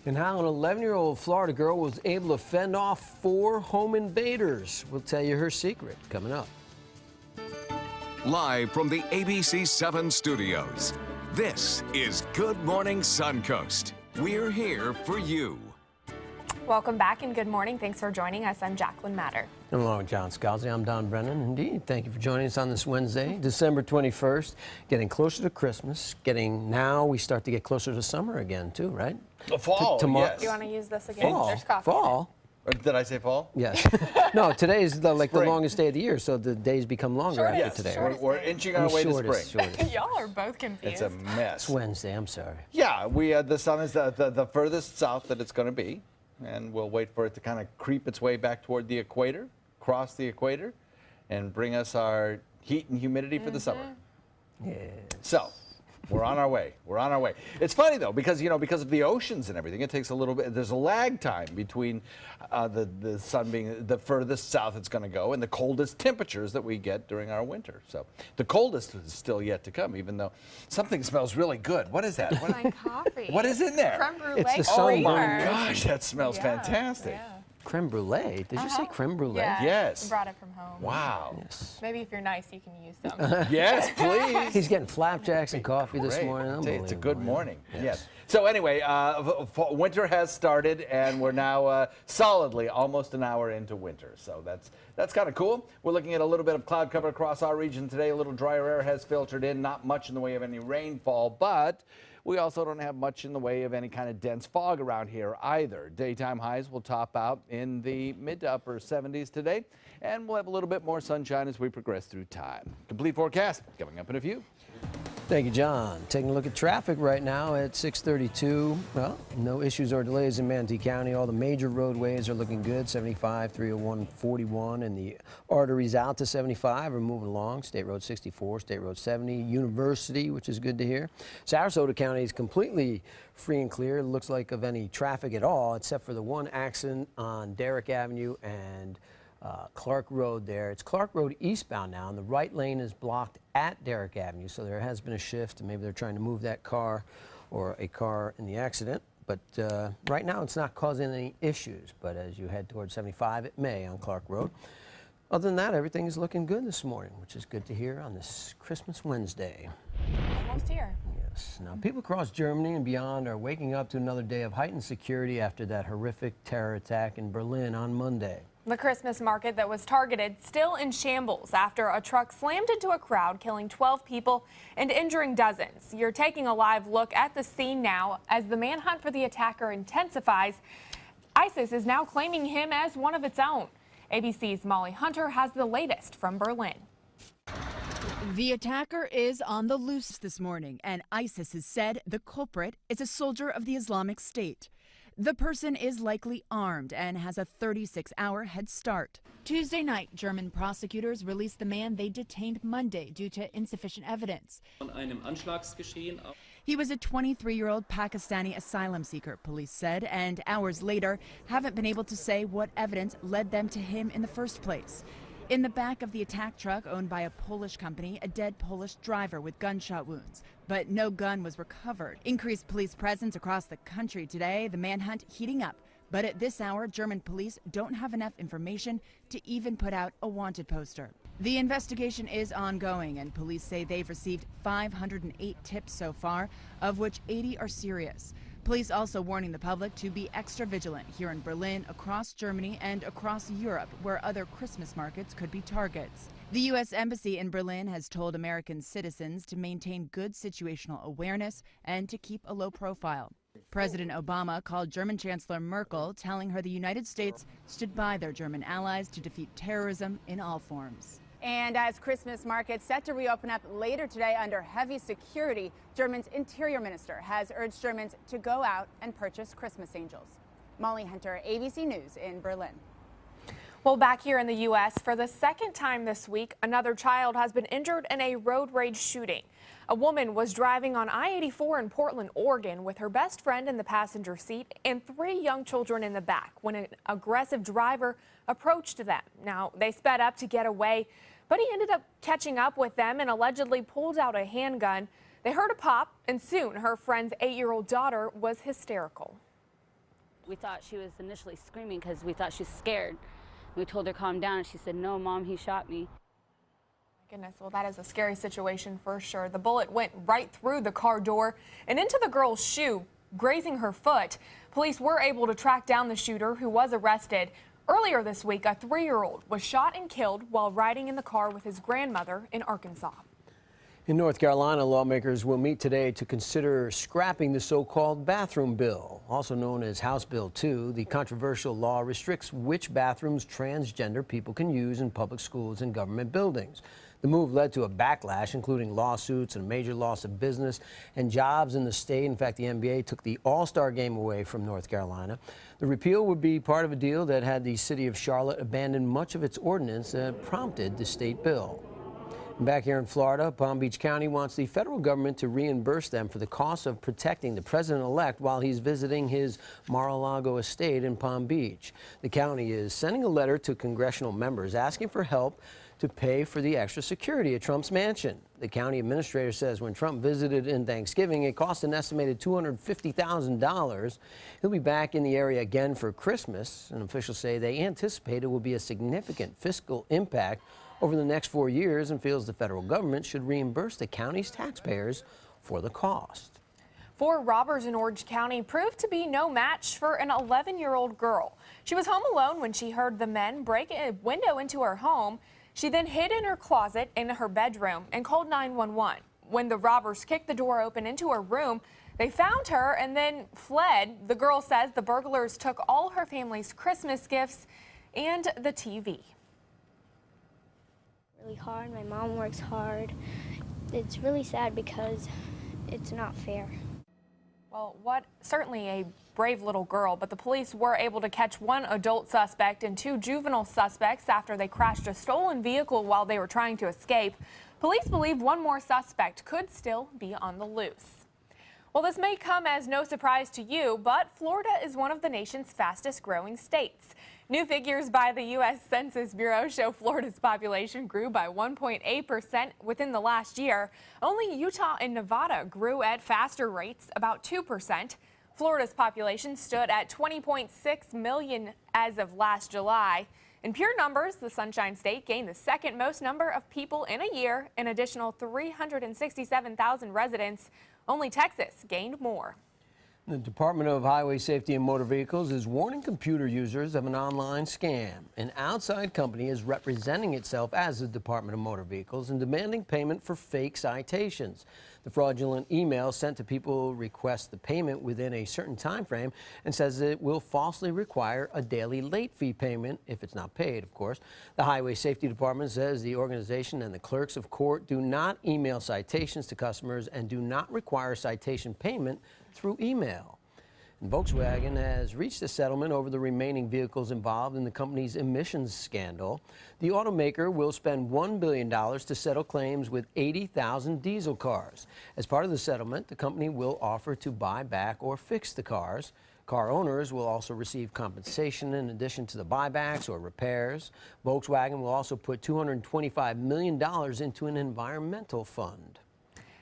Speaker 3: And how an 11-year-old Florida girl was able to fend off 4 home invaders. We'll tell you her secret coming up.
Speaker 1: Live from the ABC7 studios, this is Good Morning Suncoast. We're here for you.
Speaker 2: Welcome back and good morning. Thanks for joining us. I'm Jacqueline Matter.
Speaker 3: And along with John Scalzi, I'm Don Brennan. Indeed, thank you for joining us on this Wednesday, December 21st. Getting closer to Christmas. Now we start to get closer to summer again, too, right?
Speaker 4: Fall, yes.
Speaker 2: You want to use this again?
Speaker 3: Fall.
Speaker 2: There's coffee.
Speaker 3: Fall.
Speaker 4: Did I say fall?
Speaker 3: Yes. No, today is the longest day of the year, so the days become longer after today.
Speaker 4: Yes, we're inching our way to spring.
Speaker 2: Y'all are both confused.
Speaker 4: It's a mess.
Speaker 3: It's Wednesday, I'm sorry.
Speaker 4: Yeah, the sun is the furthest south that it's going to be. and we'll wait for it to kind of creep its way back toward the equator, cross the equator, and bring us our heat and humidity for the summer.
Speaker 3: Yeah.
Speaker 4: So we're on our way. We're on our way. It's funny though, because because of the oceans and everything, it takes a little bit. There's a lag time between the sun being the furthest south it's going to go and the coldest temperatures that we get during our winter. So the coldest is still yet to come, even though something smells really good. What is that?
Speaker 2: It's my coffee.
Speaker 4: What is in there?
Speaker 2: Creme brulee.
Speaker 3: It's the
Speaker 4: Oh
Speaker 3: sun
Speaker 4: my
Speaker 3: burn.
Speaker 4: gosh, that smells fantastic.
Speaker 2: Yeah.
Speaker 3: Creme brulee? Did you say creme brulee?
Speaker 2: Yeah,
Speaker 4: Yes.
Speaker 2: Brought it from home.
Speaker 4: Wow.
Speaker 3: Yes.
Speaker 2: Maybe if you're nice, you can use some.
Speaker 4: Yes, please.
Speaker 3: He's getting flapjacks and coffee this
Speaker 4: Great.
Speaker 3: morning.
Speaker 4: It's a good
Speaker 3: Unbelievable.
Speaker 4: morning. Yes. So anyway, winter has started, and we're now solidly almost an hour into winter. So that's kind of cool. We're looking at a little bit of cloud cover across our region today. A little drier air has filtered in. Not much in the way of any rainfall, but we also don't have much in the way of any kind of dense fog around here either. Daytime highs will top out in the mid to upper 70s today, and we'll have a little bit more sunshine as we progress through time. Complete forecast coming up in a few.
Speaker 3: Thank you, John. Taking a look at traffic right now at 6:32. Well, no issues or delays in Manatee County. All the major roadways are looking good. 75, 301, 41, and the arteries out to 75 are moving along. State Road 64, State Road 70, University, which is good to hear. Sarasota County is completely free and clear. It looks like of any traffic at all, except for the one accident on Derrick Avenue and Clark Road there. It's Clark Road eastbound now, and the right lane is blocked at Derrick Avenue, so there has been a shift, and maybe they're trying to move that car or a car in the accident. But right now it's not causing any issues, but as you head towards 75, it may on Clark Road. Other than that, everything is looking good this morning, which is good to hear on this Christmas Wednesday.
Speaker 2: Almost here.
Speaker 3: Yes. Now, people across Germany and beyond are waking up to another day of heightened security after that horrific terror attack in Berlin on Monday.
Speaker 2: The Christmas market that was targeted still in shambles after a truck slammed into a crowd, killing 12 people and injuring dozens. You're taking a live look at the scene now as the manhunt for the attacker intensifies. ISIS is now claiming him as one of its own. ABC's Molly Hunter has the latest from Berlin.
Speaker 12: The attacker is on the loose this morning, and ISIS has said the culprit is a soldier of the Islamic State. The person is likely armed and has a 36-hour head start. Tuesday night, German prosecutors released the man they detained Monday due to insufficient evidence. He was a 23-year-old Pakistani asylum seeker, police said, and hours later haven't been able to say what evidence led them to him in the first place. In the back of the attack truck owned by a Polish company, a dead Polish driver with gunshot wounds. But no gun was recovered. Increased police presence across the country today, the manhunt heating up. But at this hour, German police don't have enough information to even put out a wanted poster. The investigation is ongoing, and police say they've received 508 tips so far, of which 80 are serious. Police also warning the public to be extra vigilant here in Berlin, across Germany, and across Europe, where other Christmas markets could be targets. The U.S. Embassy in Berlin has told American citizens to maintain good situational awareness and to keep a low profile. President Obama called German Chancellor Merkel, telling her the United States stood by their German allies to defeat terrorism in all forms.
Speaker 15: And as Christmas markets set to reopen up later today under heavy security, Germany's interior minister has urged Germans to go out and purchase Christmas angels. Molly Hunter, ABC News in Berlin.
Speaker 2: Well, back here in the U.S., for the second time this week, another child has been injured in a road rage shooting. A woman was driving on I-84 in Portland, Oregon, with her best friend in the passenger seat and 3 young children in the back when an aggressive driver approached them. Now, they sped up to get away, but he ended up catching up with them and allegedly pulled out a handgun. They heard a pop, and soon her friend's 8-year-old daughter was hysterical.
Speaker 16: We thought she was initially screaming because we thought she was scared. We told her calm down, and she said, "No, Mom, he shot me."
Speaker 2: Goodness, well, that is a scary situation for sure. The bullet went right through the car door and into the girl's shoe, grazing her foot. Police were able to track down the shooter, who was arrested. Earlier this week, a 3-year-old was shot and killed while riding in the car with his grandmother in Arkansas.
Speaker 3: In North Carolina, lawmakers will meet today to consider scrapping the so-called bathroom bill, also known as House Bill 2. The controversial law restricts which bathrooms transgender people can use in public schools and government buildings. The move led to a backlash, including lawsuits and a major loss of business and jobs in the state. In fact, the NBA took the All-Star game away from North Carolina. The repeal would be part of a deal that had the city of Charlotte abandon much of its ordinance that prompted the state bill. Back here in Florida, Palm Beach County wants the federal government to reimburse them for the cost of protecting the president-elect while he's visiting his Mar-a-Lago estate in Palm Beach. The county is sending a letter to congressional members asking for help to pay for the extra security at Trump's mansion. The county administrator says when Trump visited in Thanksgiving, it cost an estimated $250,000. He'll be back in the area again for Christmas, and officials say they anticipate it will be a significant fiscal impact over the next 4 years and feels the federal government should reimburse the county's taxpayers for the cost.
Speaker 2: 4 robbers in Orange County proved to be no match for an 11-year-old girl. She was home alone when she heard the men break a window into her home. She then hid in her closet in her bedroom and called 911. When the robbers kicked the door open into her room, they found her and then fled. The girl says the burglars took all her family's Christmas gifts and the TV.
Speaker 17: Really hard. My mom works hard. It's really sad because it's not fair.
Speaker 2: Well, certainly a brave little girl, but the police were able to catch 1 adult suspect and 2 juvenile suspects after they crashed a stolen vehicle while they were trying to escape. Police believe 1 more suspect could still be on the loose. Well, this may come as no surprise to you, but Florida is one of the nation's fastest growing states. New figures by the U.S. Census Bureau show Florida's population grew by 1.8% within the last year. Only Utah and Nevada grew at faster rates, about 2%. Florida's population stood at 20.6 million as of last July. In pure numbers, the Sunshine State gained the 2nd most number of people in a year, an additional 367,000 residents. Only Texas gained more.
Speaker 3: The Department of Highway Safety and Motor Vehicles is warning computer users of an online scam. An outside company is representing itself as the Department of Motor Vehicles and demanding payment for fake citations. The fraudulent email sent to people requests the payment within a certain time frame and says it will falsely require a daily late fee payment if it's not paid, of course. The Highway Safety Department says the organization and the clerks of court do not email citations to customers and do not require citation payment through email. And Volkswagen has reached a settlement over the remaining vehicles involved in the company's emissions scandal. The automaker will spend $1 billion to settle claims with 80,000 diesel cars. As part of the settlement, the company will offer to buy back or fix the cars. Car owners will also receive compensation in addition to the buybacks or repairs. Volkswagen will also put $225 million into an environmental fund.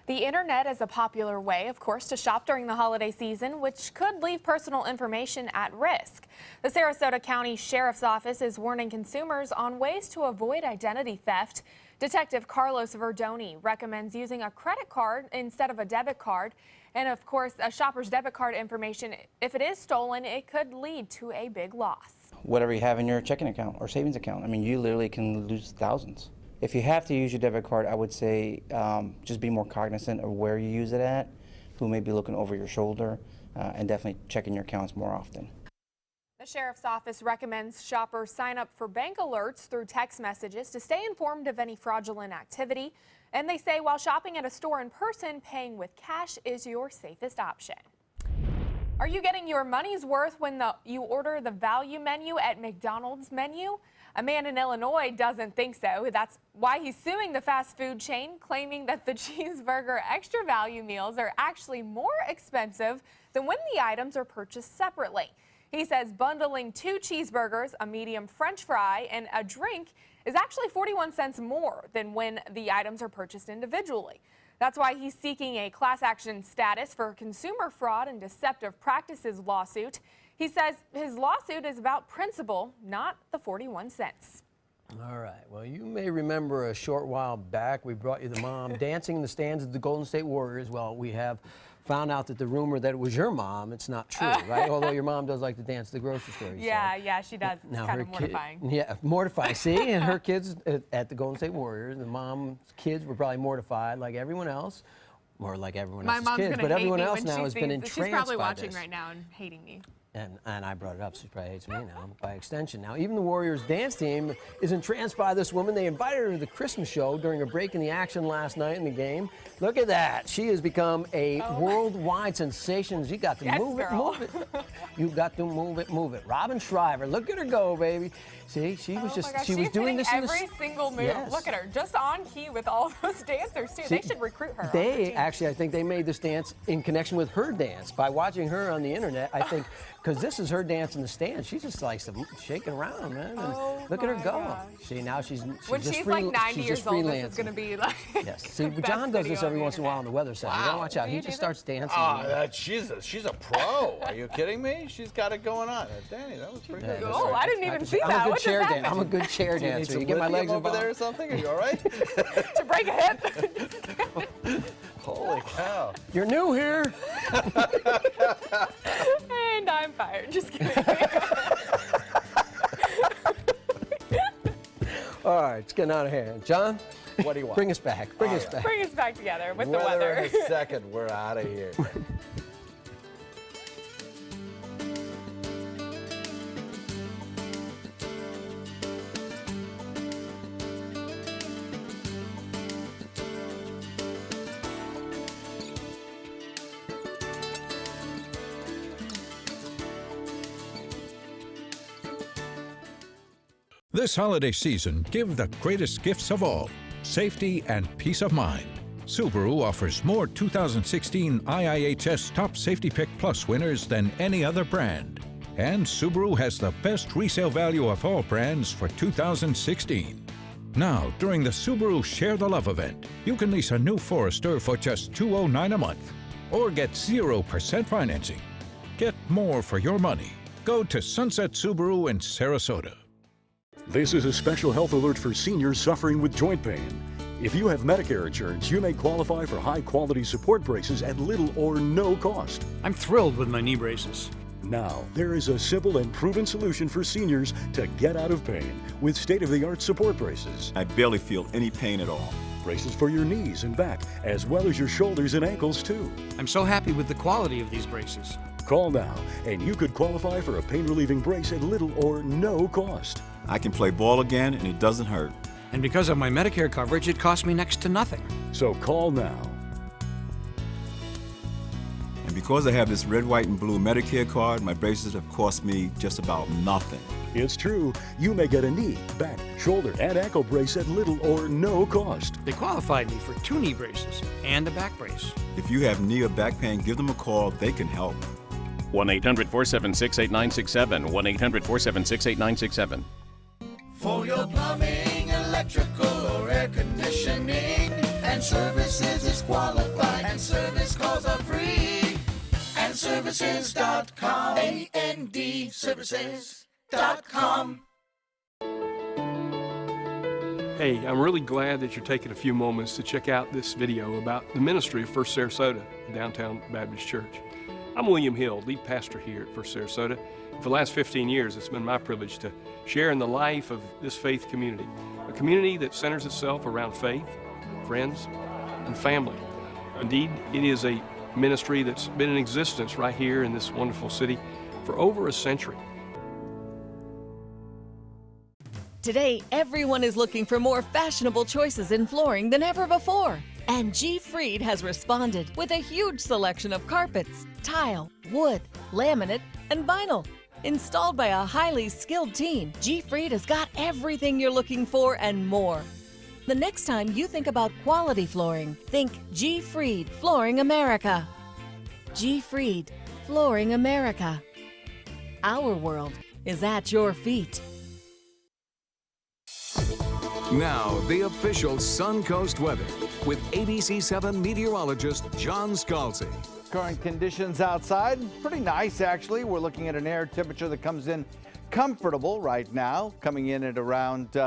Speaker 2: The internet is a popular way, of course, to shop during the holiday season, which could leave personal information at risk. The Sarasota County Sheriff's Office is warning consumers on ways to avoid identity theft. Detective Carlos Verdoni recommends using a credit card instead of a debit card. And of course, a shopper's debit card information, if it is stolen, it could lead to a big loss.
Speaker 18: Whatever you have in your checking account or savings account, I mean, you literally can lose thousands. If you have to use your debit card, I would say just be more cognizant of where you use it at, who may be looking over your shoulder, and definitely checking your accounts more often.
Speaker 2: The Sheriff's Office recommends shoppers sign up for bank alerts through text messages to stay informed of any fraudulent activity. And they say while shopping at a store in person, paying with cash is your safest option. Are you getting your money's worth when you order the value menu at McDonald's menu? A man in Illinois doesn't think so. That's why he's suing the fast food chain, claiming that the cheeseburger extra value meals are actually more expensive than when the items are purchased separately. He says bundling 2 cheeseburgers, a medium French fry, and a drink is actually 41 cents more than when the items are purchased individually. That's why he's seeking a class action status for consumer fraud and deceptive practices lawsuit. He says his lawsuit is about principle, not the 41 cents.
Speaker 3: All right. Well, you may remember a short while back we brought you the mom dancing in the stands of the Golden State Warriors. Well, we have found out that the rumor that it was your mom, it's not true, right? Although your mom does like to dance at the grocery store.
Speaker 2: Yeah, she does. It's kind of mortifying.
Speaker 3: Yeah, mortifying. See, and her kids at the Golden State Warriors, the mom's kids were probably mortified like everyone else, or like everyone else's kids. But everyone else now has been entranced by this.
Speaker 2: She's probably watching right now and hating me.
Speaker 3: And I brought it up, so she probably hates me now, by extension. Now, even the Warriors dance team is entranced by this woman. They invited her to the Christmas show during a break in the action last night in the game. Look at that. She has become a worldwide sensation. You got to move it, move it. You got to move it, move it. Robin Shriver, look at her go, baby. See, she was just, she was doing this in
Speaker 2: every single move.
Speaker 3: Yes.
Speaker 2: Look at her, just on key with all those dancers, too.
Speaker 3: See,
Speaker 2: they should recruit her.
Speaker 3: They actually, I think they made this dance in connection with her dance. By watching her on the internet, I think, because this is her dance in the stands. She just likes to shaking around, man. And look at her go. Gosh. See, now she's
Speaker 2: when
Speaker 3: just
Speaker 2: she's
Speaker 3: free,
Speaker 2: like 90
Speaker 3: she's
Speaker 2: years
Speaker 3: just
Speaker 2: old, this is going to be like.
Speaker 3: Yes. See, John does this every once in a while on the weather center.
Speaker 4: Wow.
Speaker 3: You gotta watch out. He just starts dancing.
Speaker 4: She's a pro. Are you kidding me? She's got it going on. Danny, that was pretty good.
Speaker 2: Oh, I didn't even see that.
Speaker 3: I'm a good
Speaker 2: What
Speaker 3: chair
Speaker 2: just
Speaker 3: dancer. I'm a good chair dancer. You get my legs
Speaker 4: over
Speaker 3: involved
Speaker 4: there or something? Are you all right?
Speaker 2: To break a hip.
Speaker 4: Holy cow.
Speaker 3: You're new here.
Speaker 2: And I'm fired. Just kidding.
Speaker 3: All right, it's getting out of hand. John,
Speaker 4: what do you want?
Speaker 3: Bring us back. Bring us back.
Speaker 2: Bring us back together with
Speaker 4: weather
Speaker 2: the weather.
Speaker 4: In a second, we're out of here.
Speaker 5: This holiday season, give the greatest gifts of all, safety and peace of mind. Subaru offers more 2016 IIHS Top Safety Pick Plus winners than any other brand. And Subaru has the best resale value of all brands for 2016. Now, during the Subaru Share the Love event, you can lease a new Forester for just $209 a month or get 0% financing. Get more for your money. Go to Sunset Subaru in Sarasota.
Speaker 6: This is a special health alert for seniors suffering with joint pain. If you have Medicare insurance, you may qualify for high-quality support braces at little or no cost.
Speaker 20: I'm thrilled with my knee braces.
Speaker 6: Now, there is a simple and proven solution for seniors to get out of pain with state-of-the-art support braces.
Speaker 21: I barely feel any pain at all.
Speaker 6: Braces for your knees and back, as well as your shoulders and ankles, too.
Speaker 20: I'm so happy with the quality of these braces.
Speaker 6: Call now, and you could qualify for a pain-relieving brace at little or no cost.
Speaker 21: I can play ball again, and it doesn't hurt.
Speaker 20: And because of my Medicare coverage, it costs me next to nothing.
Speaker 6: So call now.
Speaker 21: And because I have this red, white, and blue Medicare card, my braces have cost me just about nothing.
Speaker 6: It's true. You may get a knee, back, shoulder, and ankle brace at little or no cost.
Speaker 20: They qualified me for 2 knee braces and a back brace.
Speaker 21: If you have knee or back pain, give them a call. They can help.
Speaker 20: 1-800-476-8967. 1-800-476-8967.
Speaker 23: For your plumbing, electrical, or air conditioning, and services is qualified, and service calls are free. And services.com, A-N-D, services.com.
Speaker 24: Hey, I'm really glad that you're taking a few moments to check out this video about the ministry of First Sarasota Downtown Baptist Church. I'm William Hill, lead pastor here at First Sarasota. For the last 15 years, it's been my privilege to share in the life of this faith community, a community that centers itself around faith, friends, and family. Indeed, it is a ministry that's been in existence right here in this wonderful city for over a century.
Speaker 25: Today, everyone is looking for more fashionable choices in flooring than ever before. And G. Fried has responded with a huge selection of carpets, tile, wood, laminate, and vinyl. Installed by a highly skilled team, G. Fried has got everything you're looking for and more. The next time you think about quality flooring, think G. Fried Flooring America. G. Fried Flooring America. Our world is at your feet.
Speaker 1: Now, the official Suncoast weather with ABC7 meteorologist John Scalzi.
Speaker 4: Current conditions outside, pretty nice actually. We're looking at an air temperature that comes in comfortable right now, coming in at around in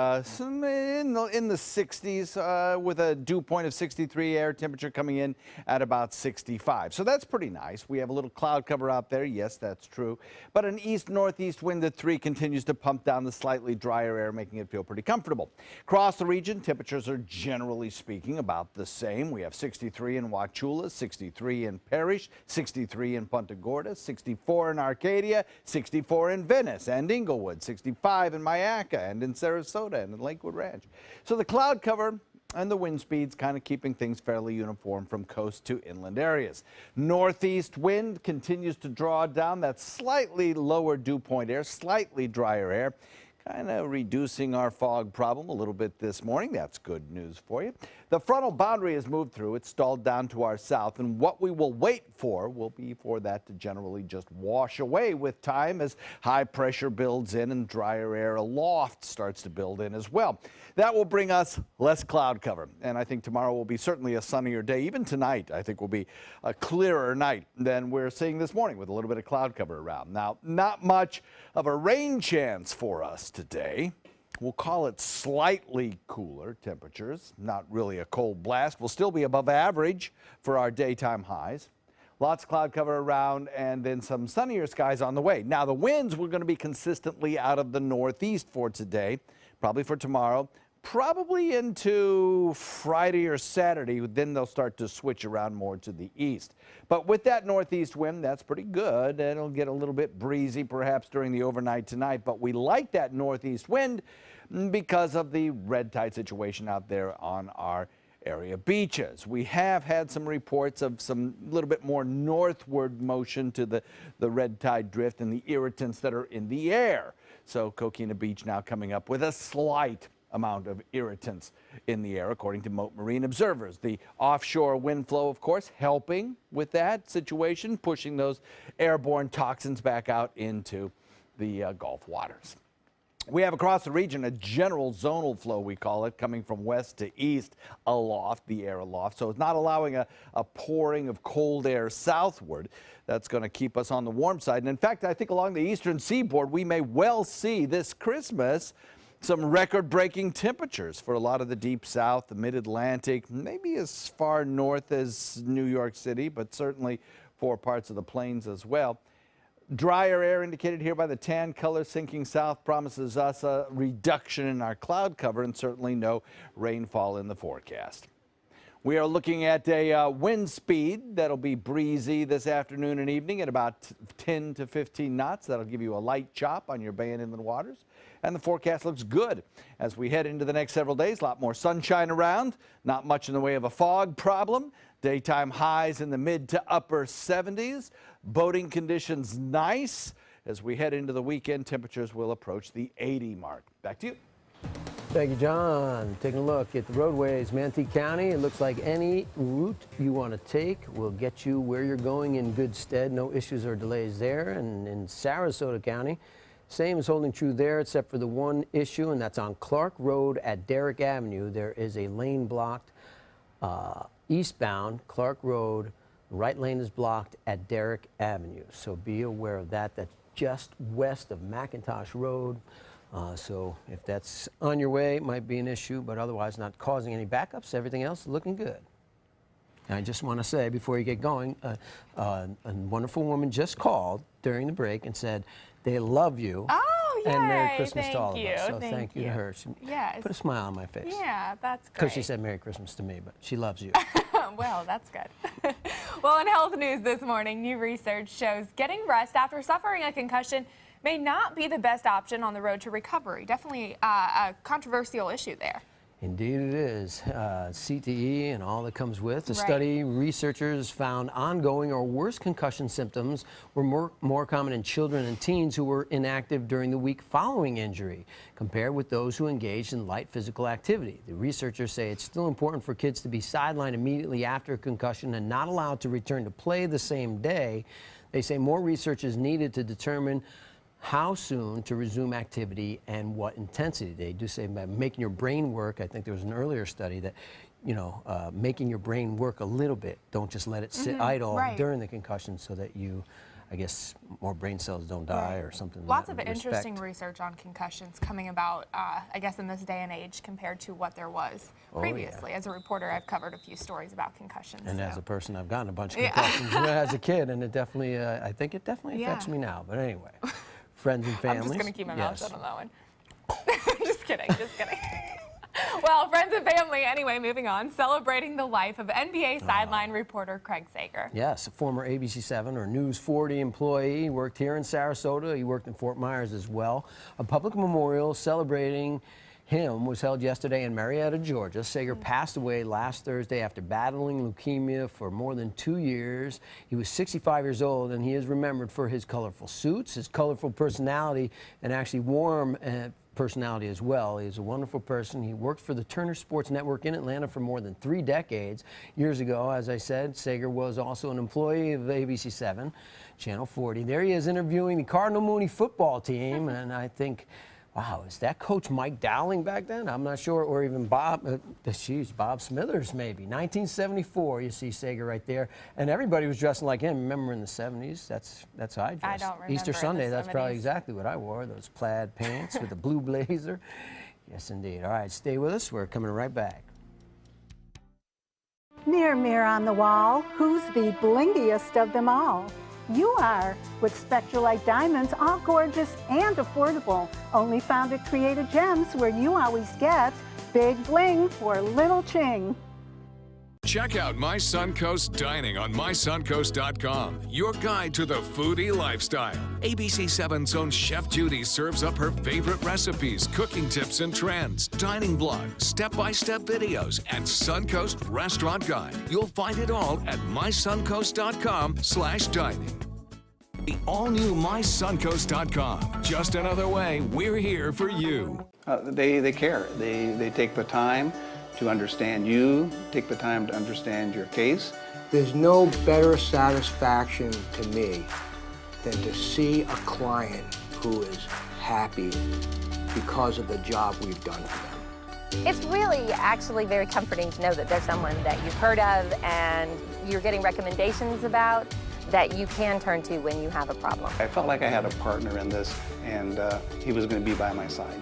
Speaker 4: the 60s with a dew point of 63, air temperature coming in at about 65. So that's pretty nice. We have a little cloud cover out there. Yes, that's true. But an east-northeast wind at 3 continues to pump down the slightly drier air, making it feel pretty comfortable. Across the region, temperatures are generally speaking about the same. We have 63 in Wauchula, 63 in Parrish, 63 in Punta Gorda, 64 in Arcadia, 64 in Venice and Inglewood, 65 in Mayaca and in Sarasota and in Lakewood Ranch. So the cloud cover and the wind speeds kind of keeping things fairly uniform from coast to inland areas. Northeast wind continues to draw down that slightly lower dew point air, slightly drier air, kind of reducing our fog problem a little bit this morning. That's good news for you. The frontal boundary has moved through. It's stalled down to our south, and what we will wait for will be for that to generally just wash away with time as high pressure builds in and drier air aloft starts to build in as well. That will bring us less cloud cover, and I think tomorrow will be certainly a sunnier day. Even tonight, I think, will be a clearer night than we're seeing this morning with a little bit of cloud cover around. Now, not much of a rain chance for us today. We'll call it slightly cooler temperatures, not really a cold blast. We'll still be above average for our daytime highs. Lots of cloud cover around and then some sunnier skies on the way. Now, the winds were going to be consistently out of the northeast for today, probably for tomorrow, probably into Friday or Saturday. Then they'll start to switch around more to the east. But with that northeast wind, that's pretty good. It'll get a little bit breezy perhaps during the overnight tonight. But we like that northeast wind because of the red tide situation out there on our area beaches. We have had some reports of some little bit more northward motion to the red tide drift and the irritants that are in the air. So Coquina Beach now coming up with a slight amount of irritants in the air, according to Mote Marine observers. The offshore wind flow, of course, helping with that situation, pushing those airborne toxins back out into the Gulf waters. We have across the region a general zonal flow, we call it, coming from west to east aloft, the air aloft. So it's not allowing a pouring of cold air southward. That's going to keep us on the warm side. And in fact, I think along the eastern seaboard, we may well see this Christmas some record-breaking temperatures for a lot of the deep south, the mid-Atlantic, maybe as far north as New York City, but certainly for parts of the plains as well. Drier air indicated here by the tan color sinking south promises us a reduction in our cloud cover and certainly no rainfall in the forecast. We are looking at a wind speed that'll be breezy this afternoon and evening at about 10 to 15 knots. That'll give you a light chop on your bay and inland waters. And the forecast looks good as we head into the next several days. A lot more sunshine around, not much in the way of a fog problem. Daytime highs in the mid to upper 70s. Boating conditions nice. As we head into the weekend, temperatures will approach the 80 mark. Back to you.
Speaker 3: Thank you, John. Taking a look at the roadways, Manatee County. It looks like any route you want to take will get you where you're going in good stead. No issues or delays there. And in Sarasota County, same is holding true there, except for the one issue, and that's on Clark Road at Derrick Avenue. There is a lane blocked eastbound Clark Road. Right lane is blocked at Derrick Avenue. So be aware of that. That's just west of McIntosh Road. So if that's on your way, it might be an issue, but otherwise not causing any backups. Everything else is looking good. And I just want to say before you get going, a wonderful woman just called during the break and said they love you.
Speaker 2: Oh, yay.
Speaker 3: And Merry Christmas
Speaker 2: Thank
Speaker 3: to all
Speaker 2: you.
Speaker 3: of us. So
Speaker 2: Thank
Speaker 3: you to her. She
Speaker 2: yes.
Speaker 3: put a smile on my face.
Speaker 2: Yeah, that's great.
Speaker 3: Because she said Merry Christmas to me, but she loves you.
Speaker 2: Well, that's good. Well, in health news this morning, new research shows getting rest after suffering a concussion may not be the best option on the road to recovery. Definitely a controversial issue there.
Speaker 3: Indeed it is. CTE and all that comes with. The
Speaker 2: Right.
Speaker 3: study, researchers found ongoing or worse concussion symptoms were more common in children and teens who were inactive during the week following injury, compared with those who engaged in light physical activity. The researchers say it's still important for kids to be sidelined immediately after a concussion and not allowed to return to play the same day. They say more research is needed to determine how soon to resume activity and what intensity. They do say by making your brain work. I think there was an earlier study that, you know, making your brain work a little bit. Don't just let it sit idle
Speaker 2: right.
Speaker 3: during the concussion so that you I guess more brain cells don't die or something.
Speaker 2: Lots of interesting research on concussions coming about, I guess, in this day and age compared to what there was previously. As a reporter, I've covered a few stories about concussions.
Speaker 3: And as a person, I've gotten a bunch of concussions as a kid, and it definitely, I think it definitely affects me now. But anyway, friends and families.
Speaker 2: I'm just going to keep my mouth shut on that one. Just kidding, just kidding. Well, friends and family, anyway, moving on, celebrating the life of NBA sideline reporter Craig Sager.
Speaker 3: Yes, a former ABC 7 or News 40 employee. He worked here in Sarasota. He worked in Fort Myers as well. A public memorial celebrating him was held yesterday in Marietta, Georgia. Sager passed away last Thursday after battling leukemia for more than 2 years. He was 65 years old, and he is remembered for his colorful suits, his colorful personality, and actually warm personality as well. He's a wonderful person. He worked for the Turner Sports Network in Atlanta for more than 3 decades. Years ago, as I said, Sager was also an employee of ABC 7, Channel 40. There he is interviewing the Cardinal Mooney football team, and I think, wow, is that Coach Mike Dowling back then? I'm not sure, or even Bob Smithers maybe. 1974, you see Sager right there, and everybody was dressing like him. Remember in the 70s? That's how I dressed.
Speaker 2: I don't remember.
Speaker 3: Easter Sunday, that's probably exactly what I wore, those plaid pants with the blue blazer. Yes, indeed. All right, stay with us. We're coming right back.
Speaker 7: Mirror, mirror on the wall, who's the blingiest of them all? You are, with Spectralite diamonds, all gorgeous and affordable. Only found at Creative Gems, where you always get big bling for little ching.
Speaker 1: Check out My Suncoast Dining on mysuncoast.com, your guide to the foodie lifestyle. ABC 7's own Chef Judy serves up her favorite recipes, cooking tips and trends, dining blogs, step-by-step videos, and Suncoast Restaurant Guide. You'll find it all at mysuncoast.com/dining. The all-new mysuncoast.com. Just another way we're here for you.
Speaker 8: They care. They take the time to understand you, take the time to understand your case.
Speaker 9: There's no better satisfaction to me than to see a client who is happy because of the job we've done for them.
Speaker 10: It's really actually very comforting to know that there's someone that you've heard of and you're getting recommendations about that you can turn to when you have a problem.
Speaker 8: I felt like I had a partner in this, and he was going to be by my side.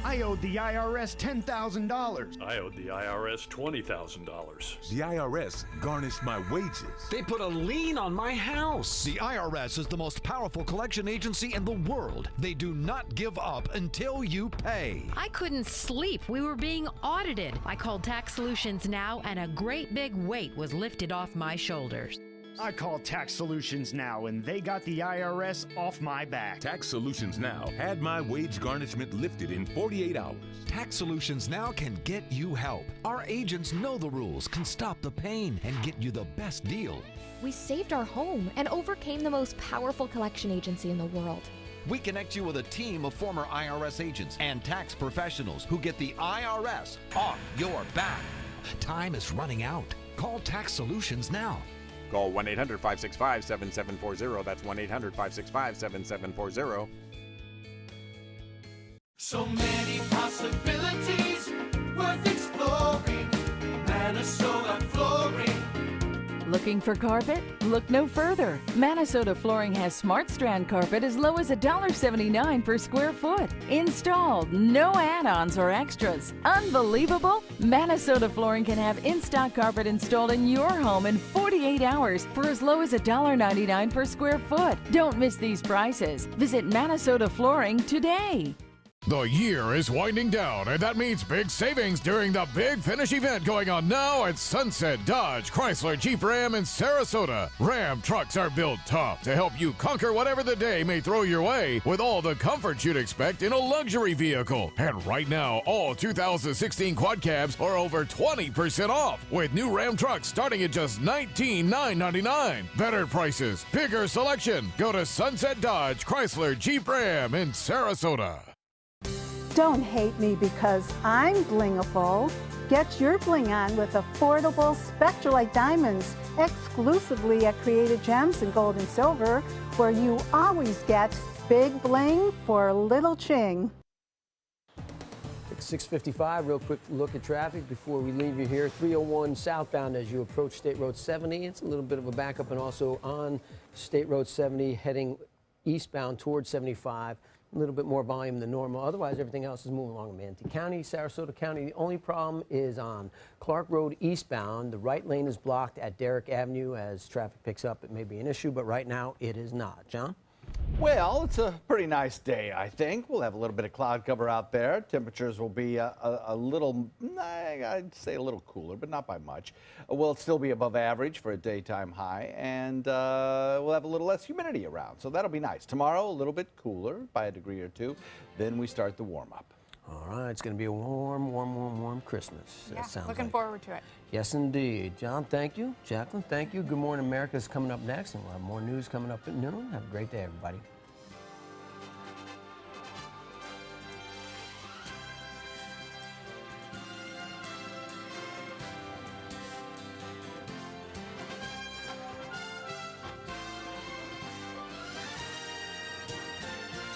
Speaker 11: I owed the IRS $10,000.
Speaker 6: I owed the IRS $20,000.
Speaker 19: The IRS garnished my wages.
Speaker 26: They put a lien on my house.
Speaker 27: The IRS is the most powerful collection agency in the world. They do not give up until you pay.
Speaker 28: I couldn't sleep. We were being audited. I called Tax Solutions Now, and a great big weight was lifted off my shoulders.
Speaker 11: I called Tax Solutions Now, and they got the IRS off my back.
Speaker 19: Tax Solutions Now had my wage garnishment lifted in 48 hours.
Speaker 27: Tax Solutions Now can get you help. Our agents know the rules, can stop the pain, and get you the best deal.
Speaker 30: We saved our home and overcame the most powerful collection agency in the world.
Speaker 27: We connect you with a team of former IRS agents and tax professionals who get the IRS off your back. Time is running out. Call Tax Solutions now.
Speaker 31: Call 1-800-565-7740. That's 1-800-565-7740.
Speaker 23: So many possibilities worth exploring. Minnesota Flooring.
Speaker 22: Looking for carpet? Look no further. Minnesota Flooring has Smart Strand carpet as low as $1.79 per square foot. Installed, no add-ons or extras. Unbelievable? Minnesota Flooring can have in-stock carpet installed in your home in 48 hours for as low as $1.99 per square foot. Don't miss these prices. Visit Minnesota Flooring today.
Speaker 1: The year is winding down, and that means big savings during the Big Finish event going on now at Sunset Dodge Chrysler Jeep Ram in Sarasota. Ram trucks are built tough to help you conquer whatever the day may throw your way with all the comfort you'd expect in a luxury vehicle. And right now, all 2016 quad cabs are over 20% off, with new Ram trucks starting at just $19,999. Better prices, bigger selection. Go to Sunset Dodge Chrysler Jeep Ram in Sarasota.
Speaker 7: Don't hate me because I'm blingable. Get your bling on with affordable Spectralite diamonds exclusively at Creative Gems in Gold and Silver, where you always get big bling for little ching.
Speaker 3: 6:55, real quick look at traffic before we leave you here. 301 southbound as you approach State Road 70. It's a little bit of a backup, and also on State Road 70 heading eastbound towards 75. A little bit more volume than normal. Otherwise, everything else is moving along in Manatee County, Sarasota County. The only problem is on Clark Road eastbound. The right lane is blocked at Derrick Avenue. As traffic picks up, it may be an issue, but right now it is not. John?
Speaker 4: Well, it's a pretty nice day, I think. We'll have a little bit of cloud cover out there. Temperatures will be a little, I'd say a little cooler, but not by much. We'll still be above average for a daytime high, and we'll have a little less humidity around, so that'll be nice. Tomorrow, a little bit cooler by a degree or two. Then we start the warm-up.
Speaker 3: All right, it's going to be a warm Christmas.
Speaker 2: Yeah,
Speaker 3: sounds
Speaker 2: looking
Speaker 3: like.
Speaker 2: forward to it.
Speaker 3: Yes, indeed. John, thank you. Jacqueline, thank you. Good Morning America is coming up next, and we'll have more news coming up at noon. Have a great day, everybody.